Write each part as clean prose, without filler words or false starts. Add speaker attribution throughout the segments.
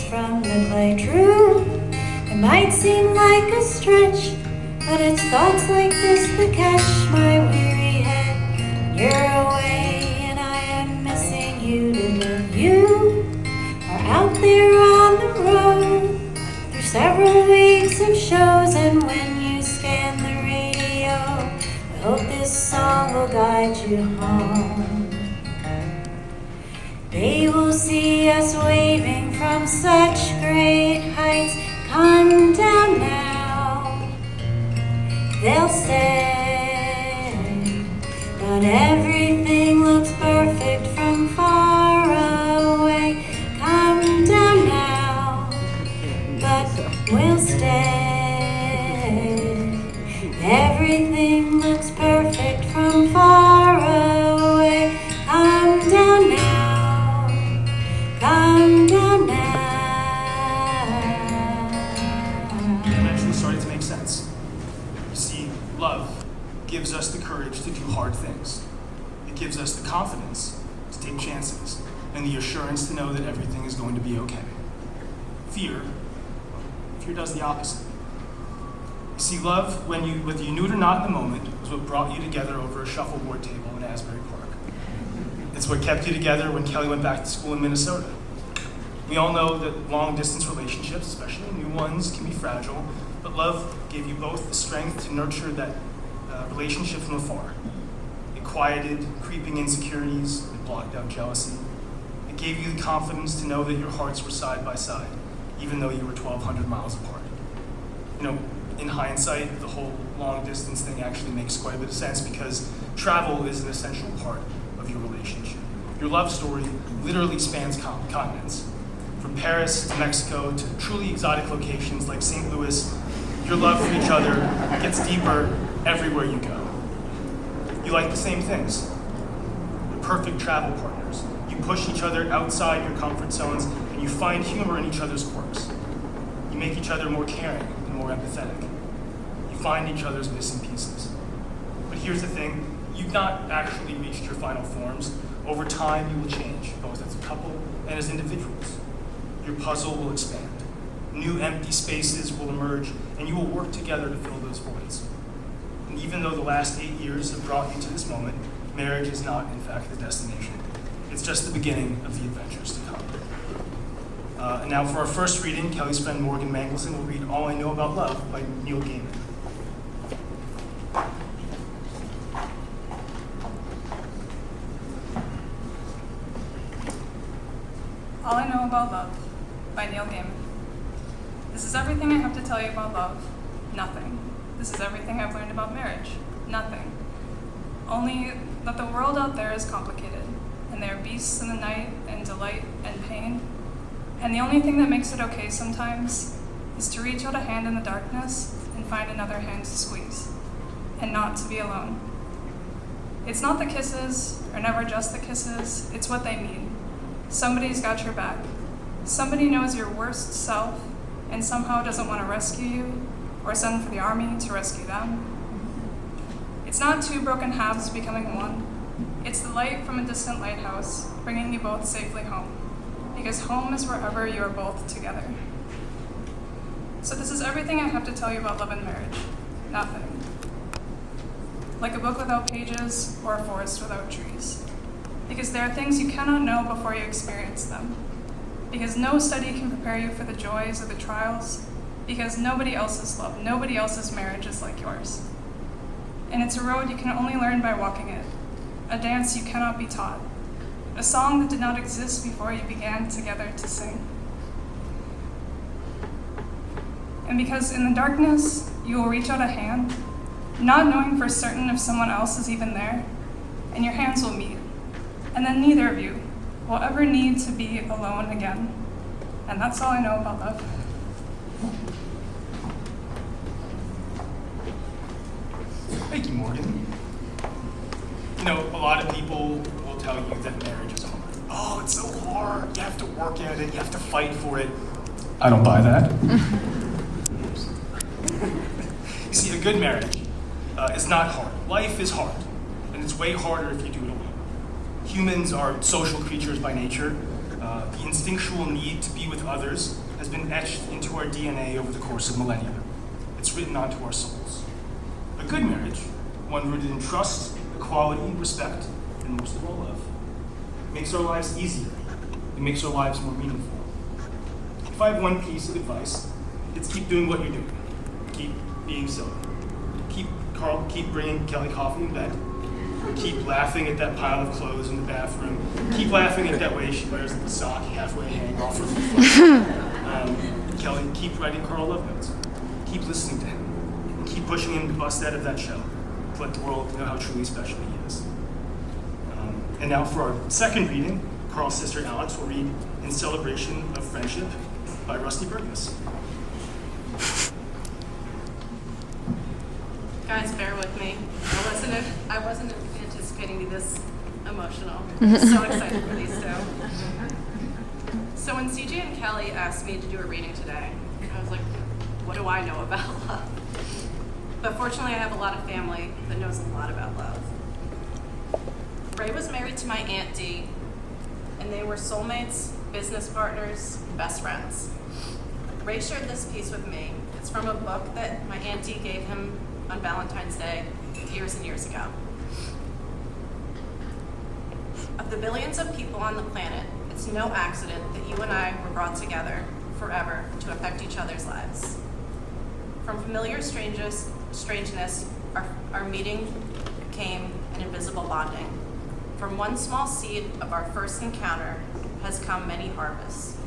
Speaker 1: from the clay true. It might seem like a stretch, but it's thoughts like this that catch my weary head. You're away and I am missing you to death. You are out there on the road through several weeks of shows, and when you scan the radio, I hope this song will guide you home. They will see us waving from such great heights. Come down now, they'll say, but everything looks perfect from far away. Come down now, but we'll stay. Everything looks perfect from far away. Come down now, come down now.
Speaker 2: Eventually started to make sense. You see, love gives us the courage to do hard things. It gives us the confidence to take chances and the assurance to know that everything is going to be okay. Fear does the opposite. You see, love, whether you knew it or not in the moment, was what brought you together over a shuffleboard table in Asbury Park. It's what kept you together when Kelly went back to school in Minnesota. We all know that long-distance relationships, especially new ones, can be fragile, but love gave you both the strength to nurture that relationship from afar. It quieted creeping insecurities, it blocked out jealousy. It gave you the confidence to know that your hearts were side by side, even though you were 1,200 miles apart. You know, in hindsight, the whole long-distance thing actually makes quite a bit of sense because travel is an essential part of your relationship. Your love story literally spans continents. From Paris to Mexico to truly exotic locations like St. Louis, your love for each other gets deeper everywhere you go. You like the same things. You're perfect travel partners. You push each other outside your comfort zones and you find humor in each other's quirks. You make each other more caring and more empathetic. You find each other's missing pieces. But here's the thing, you've not actually reached your final forms. Over time, you will change, both as a couple and as individuals. Your puzzle will expand. New empty spaces will emerge, and you will work together to fill those voids. And even though the last 8 years have brought you to this moment, marriage is not, in fact, the destination. It's just the beginning of the adventures to come. And now for our first reading, Kelly's friend Morgan Mangelson will read All I Know About Love by Neil Gaiman.
Speaker 3: All I Know About Love by Neil Gaiman. This is everything I have to tell you about love. Nothing. This is everything I've learned about marriage. Nothing. Only that the world out there is complicated, and there are beasts in the night, and delight, and pain. And the only thing that makes it okay sometimes is to reach out a hand in the darkness and find another hand to squeeze, and not to be alone. It's not the kisses, or never just the kisses, it's what they mean. Somebody's got your back. Somebody knows your worst self and somehow doesn't want to rescue you or send for the army to rescue them. It's not two broken halves becoming one. It's the light from a distant lighthouse bringing you both safely home, because home is wherever you are both together. So this is everything I have to tell you about love and marriage. Nothing. Like a book without pages or a forest without trees. Because there are things you cannot know before you experience them. Because no study can prepare you for the joys or the trials. Because nobody else's love, nobody else's marriage is like yours. And it's a road you can only learn by walking it. A dance you cannot be taught. A song that did not exist before you began together to sing. And because in the darkness, you will reach out a hand, not knowing for certain if someone else is even there, and your hands will meet. And then neither of you will ever need to be alone again. And that's all I know about love.
Speaker 2: Thank you, Morgan. You know, a lot of people will tell you that marriage is hard. Oh, it's so hard. You have to work at it. You have to fight for it. I don't buy that. You see, a good marriage is not hard. Life is hard, and it's way harder if you do it alone. Humans are social creatures by nature, The instinctual need to be with others has been etched into our DNA over the course of millennia. It's written onto our souls. A good marriage, one rooted in trust, equality, respect, and most of all love, makes our lives easier. It makes our lives more meaningful. If I have one piece of advice, it's keep doing what you're doing. Keep being silly. Keep bringing Kelly coffee in bed. Keep laughing at that pile of clothes in the bathroom. Keep laughing at that way she wears the sock halfway hanging off her foot. Kelly, keep writing Carl love notes. Keep listening to him. And keep pushing him to bust out of that shell to let the world know how truly special he is. And now for our second reading, Carl's sister Alex will read In Celebration of Friendship by Rusty Burgess.
Speaker 4: Guys, bear with me. I wasn't anticipating to be this emotional. I'm so excited for these two. So when CJ and Kelly asked me to do a reading today, I was like, what do I know about love? But fortunately, I have a lot of family that knows a lot about love. Ray was married to my Aunt Dee, and they were soulmates, business partners, best friends. Ray shared this piece with me. It's from a book that my Aunt Dee gave him on Valentine's Day years and years ago. Of the billions of people on the planet, it's no accident that you and I were brought together forever to affect each other's lives. From familiar strangeness, our meeting became an invisible bonding. From one small seed of our first encounter has come many harvests.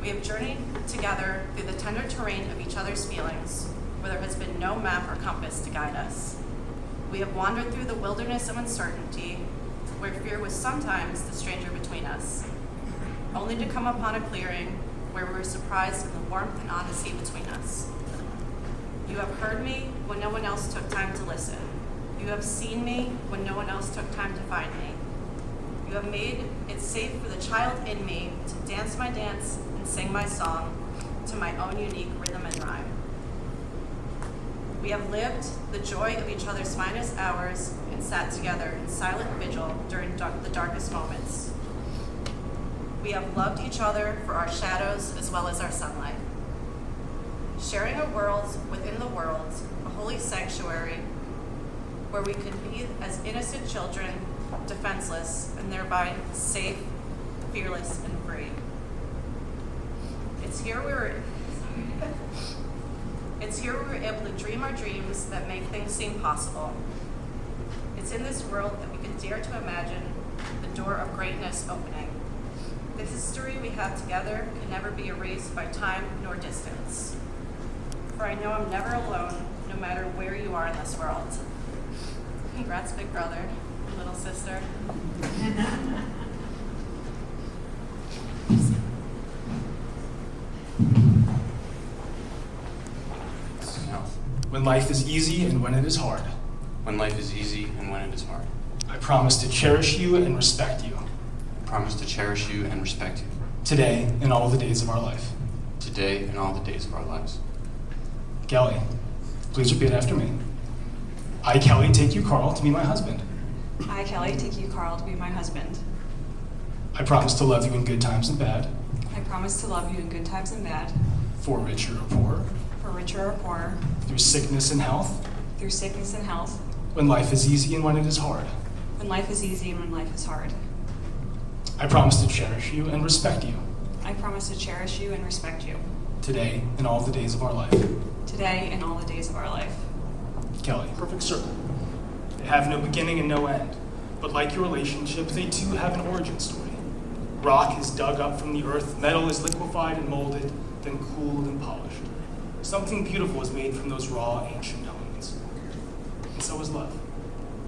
Speaker 4: We have journeyed together through the tender terrain of each other's feelings, where there has been no map or compass to guide us. We have wandered through the wilderness of uncertainty, where fear was sometimes the stranger between us, only to come upon a clearing where we were surprised in the warmth and honesty between us. You have heard me when no one else took time to listen. You have seen me when no one else took time to find me. You have made it safe for the child in me to dance my dance and sing my song to my own unique rhythm and rhyme. We have lived the joy of each other's finest hours and sat together in silent vigil during the darkest moments. We have loved each other for our shadows as well as our sunlight. Sharing a world within the world, a holy sanctuary where we could be as innocent children, defenseless, and thereby safe, fearless, and free. It's here we were able to dream our dreams that make things seem possible. It's in this world that we could dare to imagine the door of greatness opening. The history we have together can never be erased by time nor distance. For I know I'm never alone, no matter where you are in this world. Congrats, big brother, little sister.
Speaker 2: When life is easy and when it is hard,
Speaker 5: When life is easy and when it is hard,
Speaker 2: I promise to cherish you and respect you
Speaker 5: I promise to cherish you and respect you
Speaker 2: today and all the days of our life.
Speaker 5: today and all the days of our lives.
Speaker 2: Kelly, please repeat after me. I, Kelly, take you, Carl, to be my husband.
Speaker 6: I, Kelly, take you, Carl, to be my husband.
Speaker 2: I promise to love you in good times and bad,
Speaker 6: I promise to love you in good times and bad,
Speaker 2: for richer or poor,
Speaker 6: for richer or poorer,
Speaker 2: through sickness and health,
Speaker 6: through sickness and health,
Speaker 2: when life is easy and when it is hard.
Speaker 6: when life is easy and when life is hard.
Speaker 2: I promise to cherish you and respect you
Speaker 6: I promise to cherish you and respect you
Speaker 2: today and all the days of our life.
Speaker 6: today and all the days of our life.
Speaker 2: Kelly, perfect circle. They have no beginning and no end, but like your relationships, they too have an origin story. Rock is dug up from the earth, metal is liquefied and molded, then cooled and polished. Something beautiful is made from those raw, ancient elements. And so is love.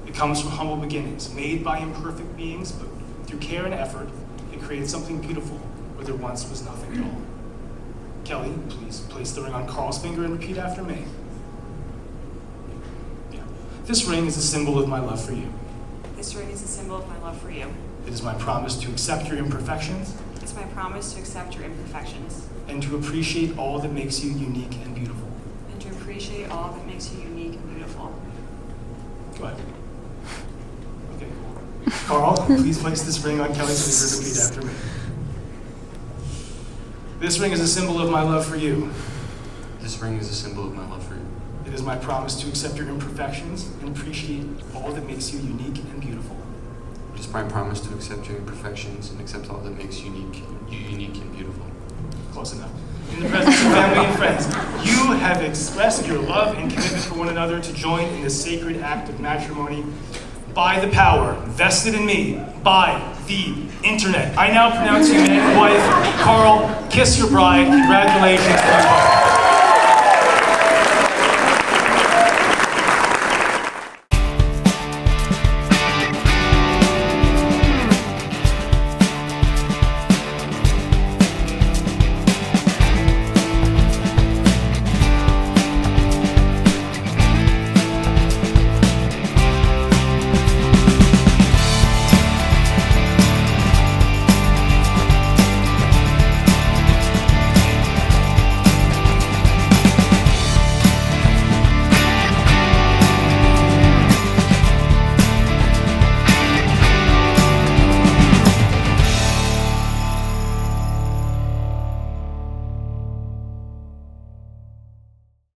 Speaker 2: It comes from humble beginnings, made by imperfect beings, but through care and effort, it creates something beautiful where there once was nothing at all. Kelly, please place the ring on Carl's finger and repeat after me. Yeah. This ring is a symbol of my love for you.
Speaker 6: This ring is a symbol of my love for you.
Speaker 2: It is my promise to accept your imperfections
Speaker 6: It's my promise to accept your imperfections
Speaker 2: and to appreciate all that makes you unique and beautiful.
Speaker 6: and to appreciate all that makes you unique and beautiful.
Speaker 2: Go ahead. Okay, cool. Carl, please place this ring on Kelly's finger and repeat after me. This ring is a symbol of my love for you.
Speaker 5: This ring is a symbol of my love for you.
Speaker 2: It is my promise to accept your imperfections and appreciate all that makes you unique and beautiful.
Speaker 5: It is my promise to accept your imperfections and accept all that makes you unique and beautiful.
Speaker 2: Close enough. In the presence of family and friends, you have expressed your love and commitment for one another to join in the sacred act of matrimony by the power vested in me by the internet. I now pronounce you man and wife. Carl, kiss your bride. Congratulations.